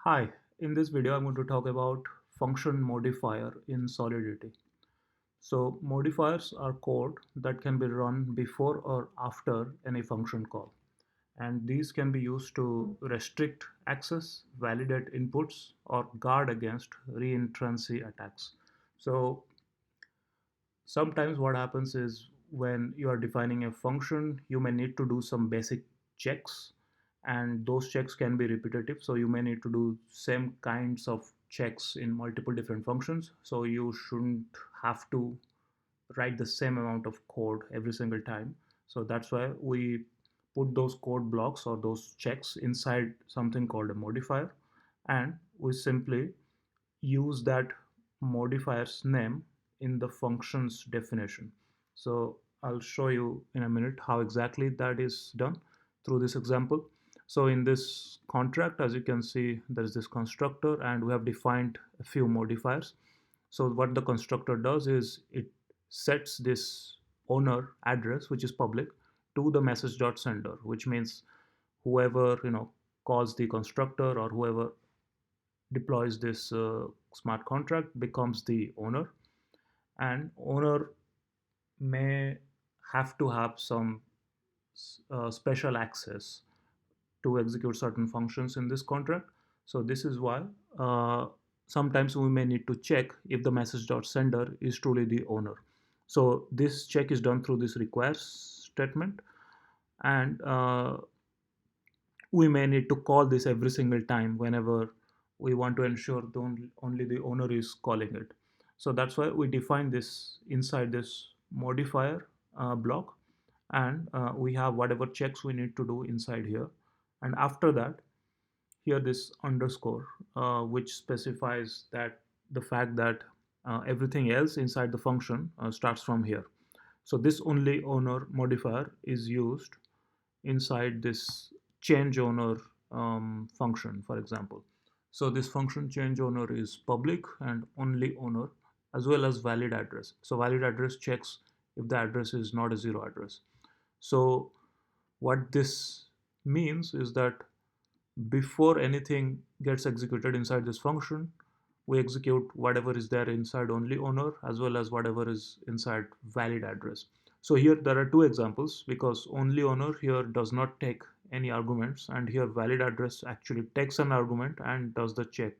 Hi, in this video I'm going to talk about function modifier in Solidity. So modifiers are code that can be run before or after any function call. And these can be used to restrict access, validate inputs, or guard against reentrancy attacks. So sometimes what happens is when you are defining a function, you may need to do some basic checks, and those checks can be repetitive. So you may need to do same kinds of checks in multiple different functions. So you shouldn't have to write the same amount of code every single time. So that's why we put those code blocks or those checks inside something called a modifier, and we simply use that modifier's name in the function's definition. So I'll show you in a minute how exactly that is done through this example. So in this contract, as you can see, there is this constructor and we have defined a few modifiers. So what the constructor does is it sets this owner address, which is public, to the message.sender, which means whoever calls the constructor or whoever deploys this smart contract becomes the owner, and owner may have to have some special access to execute certain functions in this contract. So this is why sometimes we may need to check if the message.sender is truly the owner. So this check is done through this requires statement, and we may need to call this every single time whenever we want to ensure only the owner is calling it. So that's why we define this inside this modifier block, and we have whatever checks we need to do inside here. And after that, here this underscore, which specifies that the fact that everything else inside the function starts from here. So this only owner modifier is used inside this change owner function, for example. So this function change owner is public and only owner, as well as valid address. So valid address checks if the address is not a zero address. So what this means is that before anything gets executed inside this function, we execute whatever is there inside only owner as well as whatever is inside valid address. So here there are two examples because only owner here does not take any arguments, and here valid address actually takes an argument and does the check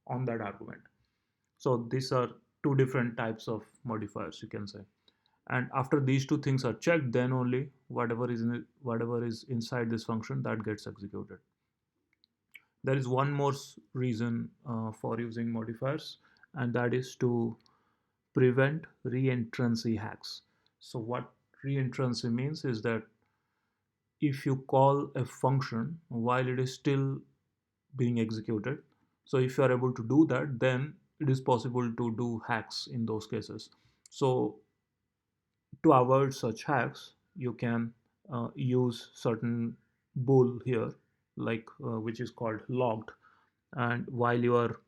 on that argument. So these are two different types of modifiers, you can say. And after these two things are checked, then only whatever is inside this function that gets executed. There is one more reason for using modifiers, and that is to prevent reentrancy hacks. So what reentrancy means is that if you call a function while it is still being executed, so if you are able to do that, then it is possible to do hacks in those cases. So to avoid such hacks, you can use certain bool here, like which is called logged. And while you are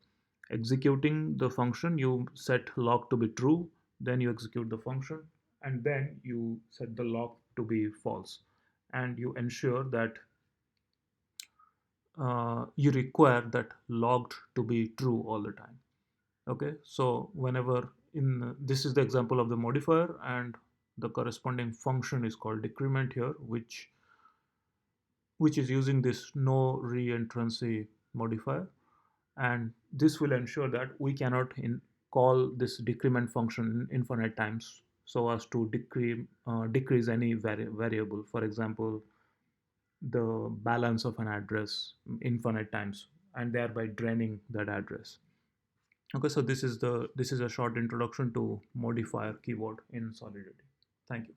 executing the function, you set log to be true, then you execute the function, and then you set the log to be false, and you ensure that you require that logged to be true all the time. Okay, so whenever in this is the example of the modifier, and the corresponding function is called decrement here, which is using this no reentrancy modifier, and this will ensure that we cannot call this decrement function infinite times so as to decrease any variable, for example the balance of an address infinite times, and thereby draining that address. Okay, so this is a short introduction to modifier keyword in Solidity. Thank you.